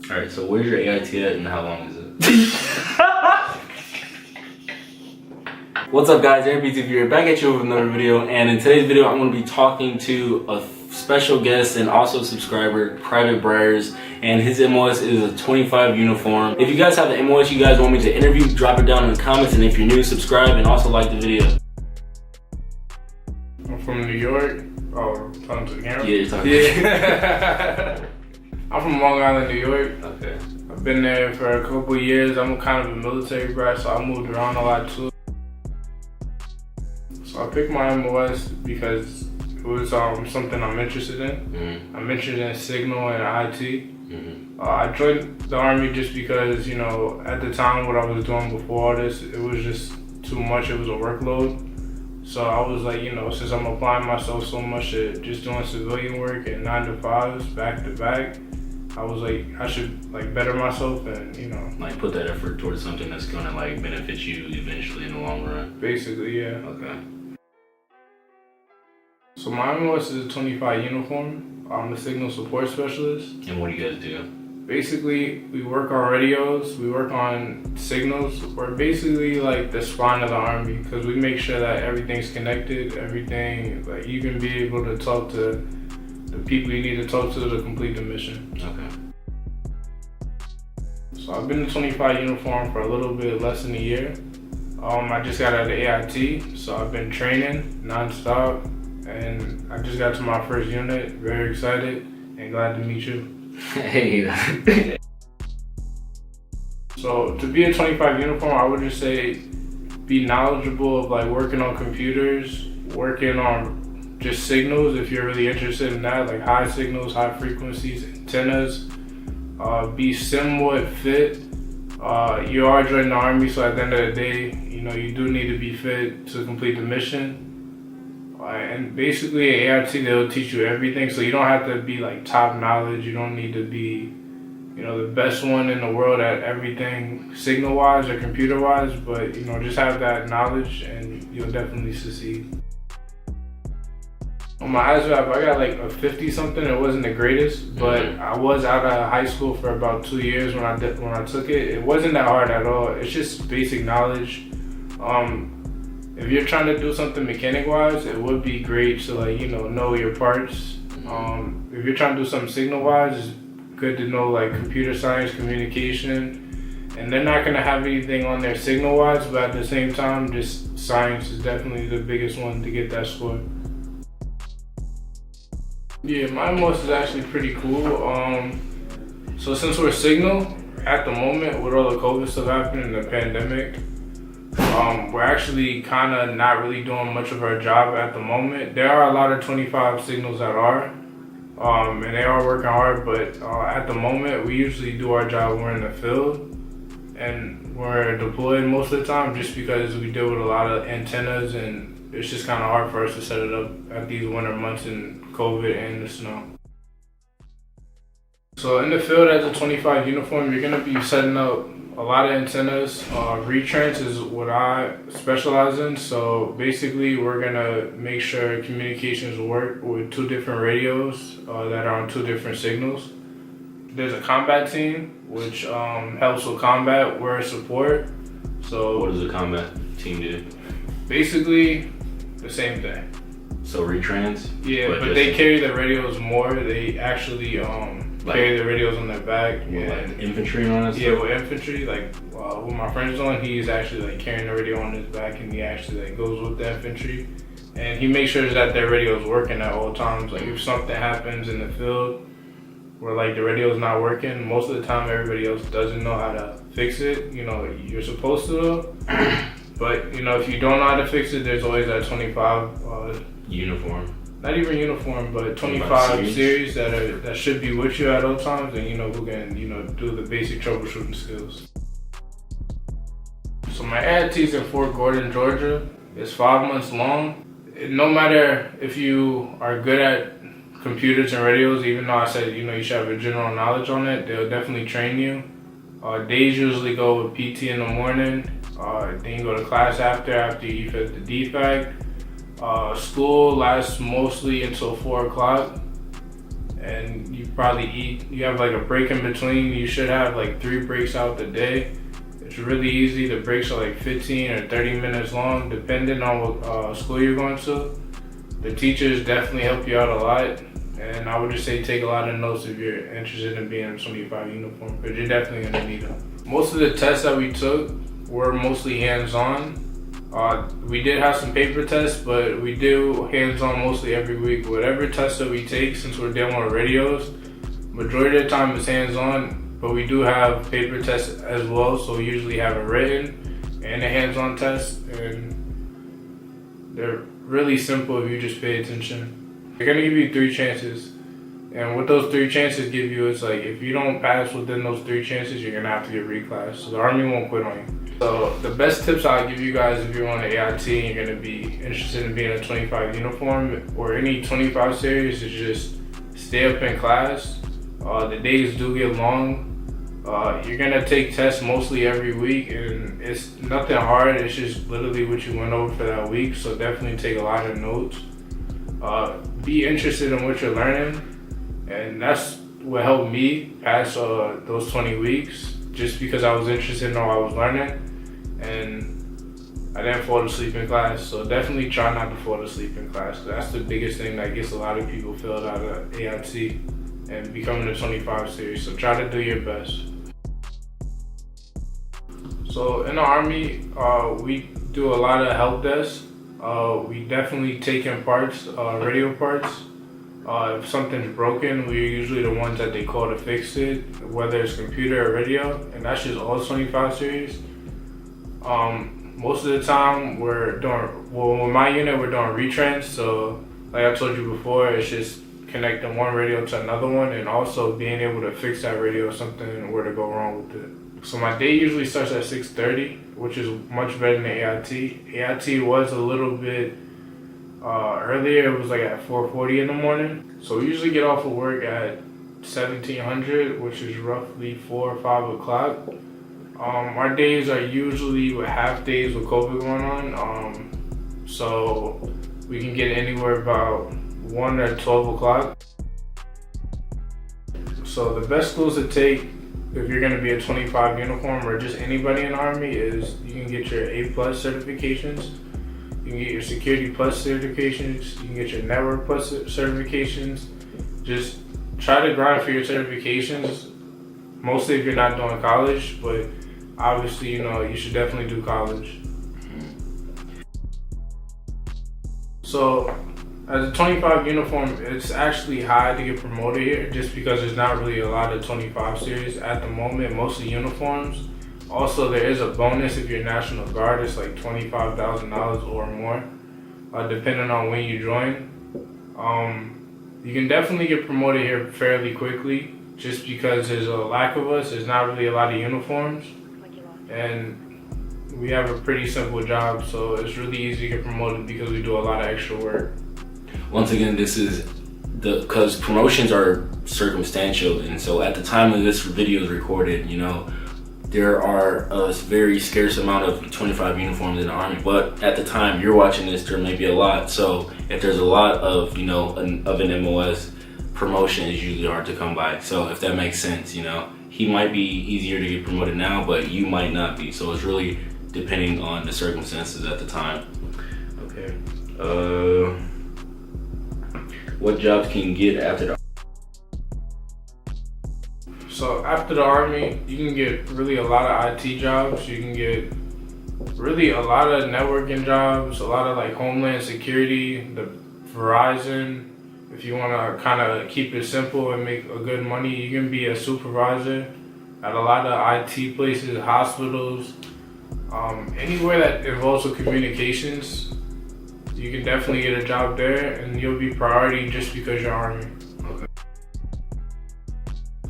Alright, so where's your AIT at and how long is it? What's up guys, AirPTV here, back at you with another video, and in today's video I'm going to be talking to a special guest and also subscriber, Private Briars, and his MOS is a 25 uniform. If you guys have the MOS you guys want me to interview, drop it down in the comments, and if you're new, subscribe and also like the video. I'm from New York. Oh, talking to the camera? Yeah, you're talking I'm from Long Island, New York. Okay. I've been there for a couple of years. I'm kind of a military brat, so I moved around a lot too. So I picked my MOS because it was something I'm interested in. I'm interested in signal and IT. I joined the Army just because, you know, at the time what I was doing before all this, it was just too much. It was a workload. So I was like, you know, since I'm applying myself so much to just doing civilian work and 9 to 5s back to back, I was like, I should like better myself and, you know, like put that effort towards something that's gonna like benefit you eventually in the long run. Basically, yeah. Okay. So my MOS is a 25 uniform. I'm a signal support specialist. And what do you guys do? Basically, we work on radios, we work on signals. We're basically like the spine of the Army because we make sure that everything's connected, everything, like you can be able to talk to the people you need to talk to complete the mission. Okay. So I've been in 25 uniform for a little bit less than a year. I just got out of the AIT, so I've been training non-stop, and I just got to my first unit. Very excited and glad to meet you. Hey. So to be a 25 uniform, I would just say be knowledgeable of like working on computers, working on just signals if you're really interested in that, like high signals, high frequencies, antennas. Be somewhat fit. You are joining the Army, so at the end of the day, you know, you do need to be fit to complete the mission. And basically at AIT, they'll teach you everything, so you don't have to be like top knowledge. You don't need to be, you know, the best one in the world at everything signal-wise or computer-wise, but, you know, just have that knowledge and you'll definitely succeed. On my ASVAB, I got like a 50-something. It wasn't the greatest, but I was out of high school for about 2 years when I took it. It wasn't that hard at all. It's just basic knowledge. If you're trying to do something mechanic-wise, it would be great to like, you know your parts. If you're trying to do something signal-wise, it's good to know like computer science, communication, and they're not gonna have anything on there signal-wise, but at the same time, just science is definitely the biggest one to get that score. Yeah, my MOS is actually pretty cool. So since we're signal, at the moment, with all the COVID stuff happening in the pandemic, we're actually kind of not really doing much of our job at the moment. There are a lot of 25 signals that are, and they are working hard, but at the moment, we usually do our job when we're in the field, and we're deployed most of the time just because we deal with a lot of antennas, and it's just kind of hard for us to set it up at these winter months in COVID and the snow. So in the field as a 25 uniform, you're gonna be setting up a lot of antennas. Retrans is what I specialize in. So basically we're gonna make sure communications work with 2 different radios that are on 2 different signals. There's a combat team, which helps with combat. We're support. So what does the combat team do? Basically the same thing. So retrans? Yeah, but they carry the radios more. They actually carry the radios on their back. Yeah, like infantry and all that stuff? Yeah, with infantry, like what my friend's doing, he's actually like carrying the radio on his back, and he actually like goes with the infantry, and he makes sure that their radio is working at all times. Like if something happens in the field where like the radio is not working, most of the time everybody else doesn't know how to fix it. You know, you're supposed to though, but you know if you don't know how to fix it, there's always that 25 uniform. Not even uniform, but 25 series that should be with you at all times, and you know who can do the basic troubleshooting skills. So my AIT is in Fort Gordon, Georgia. It's 5 months long. No matter if you are good at computers and radios, even though I said you should have a general knowledge on it, they'll definitely train you. Days usually go with PT in the morning. Then you go to class after you fit the defect. School lasts mostly until 4 o'clock. and you probably you have like a break in between. You should have like 3 breaks out the day. It's really easy. The breaks are like 15 or 30 minutes long, depending on what school you're going to. The teachers definitely help you out a lot, and I would just say take a lot of notes if you're interested in being in a 25 uniform, because you're definitely gonna need them. Most of the tests that we took were mostly hands-on. We did have some paper tests, but we do hands-on mostly every week. Whatever test that we take, since we're dealing with radios, majority of the time is hands-on, but we do have paper tests as well. So we usually have a written and a hands-on test, and they're really simple if you just pay attention. They're gonna give you 3 chances, and what those 3 chances give you is like, if you don't pass within those 3 chances, you're gonna have to get reclassed. So the Army won't quit on you. So the best tips I'll give you guys if you're on the AIT and you're gonna be interested in being a 25 uniform or any 25 series is just stay up in class. The days do get long. You're gonna take tests mostly every week, and it's nothing hard. It's just literally what you went over for that week. So definitely take a lot of notes. Be interested in what you're learning, and that's what helped me pass those 20 weeks. Just because I was interested in what I was learning, and I didn't fall asleep in class. So definitely try not to fall asleep in class. That's the biggest thing that gets a lot of people failed out of AIT and becoming a 25 series. So try to do your best. So in the Army, we do a lot of help desk. We definitely take in parts, radio parts. If something's broken, we're usually the ones that they call to fix it, whether it's computer or radio, and that's just all 25 series. Most of the time we're doing, with my unit, we're doing retrans. So like I told you before, it's just connecting one radio to another one, and also being able to fix that radio if something were to go wrong with it. So my day usually starts at 6:30, which is much better than the AIT. AIT was a little bit earlier. It was like at 4:40 in the morning. So we usually get off of work at 1700, which is roughly 4 or 5 o'clock. Our days are usually with half days with COVID going on. So we can get anywhere about 1 or 12 o'clock. So the best schools to take if you're gonna be a 25 uniform or just anybody in the Army is you can get your A+ certifications. You can get your Security Plus certifications. You can get your Network Plus certifications. Just try to grind for your certifications, mostly if you're not doing college, but obviously, you know, you should definitely do college. So as a 25 uniform, it's actually hard to get promoted here just because there's not really a lot of 25 series at the moment, mostly uniforms. Also, there is a bonus if you're National Guard. It's like $25,000 or more, depending on when you join. You can definitely get promoted here fairly quickly just because there's a lack of us. There's not really a lot of uniforms, and we have a pretty simple job, so it's really easy to get promoted because we do a lot of extra work. Once again, this is because promotions are circumstantial, and so at the time of this video is recorded, you know, there are a very scarce amount of 25 uniforms in the Army, but at the time you're watching this, there may be a lot. So if there's a lot of, you know, of an MOS, promotion is usually hard to come by. So if that makes sense, you know, he might be easier to get promoted now, but you might not be. So it's really depending on the circumstances at the time. Okay. What jobs can you get after the? So after the Army, you can get really a lot of IT jobs. You can get really a lot of networking jobs, a lot of like Homeland Security, the Verizon. If you want to kind of keep it simple and make a good money, you can be a supervisor at a lot of IT places, hospitals, anywhere that involves with communications. You can definitely get a job there, and you'll be priority just because you're Army. Okay.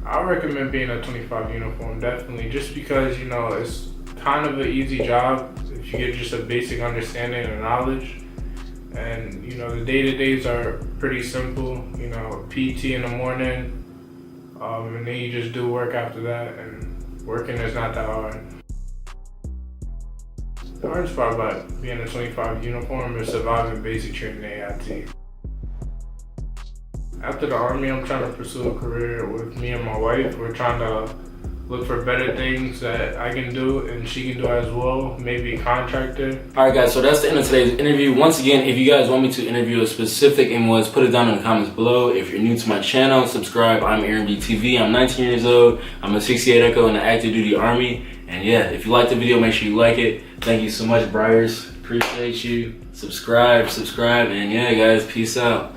I recommend being a 25 uniform, definitely, just because, you know, it's kind of an easy job if you get just a basic understanding and knowledge. And, you know, the day-to-days are pretty simple, you know, PT in the morning, and then you just do work after that, and working is not that hard. The hardest part about being a 25 uniform is surviving basic training AIT. After the Army, I'm trying to pursue a career with me and my wife. We're trying to look for better things that I can do and she can do as well, maybe contractor. Alright guys, so that's the end of today's interview. Once again, if you guys want me to interview a specific MOS, put it down in the comments below. If you're new to my channel, subscribe. I'm Aaron B TV. I'm 19 years old. I'm a 68 Echo in the active duty Army. And yeah, if you like the video, make sure you like it. Thank you so much, Briars. Appreciate you. Subscribe, and yeah guys, peace out.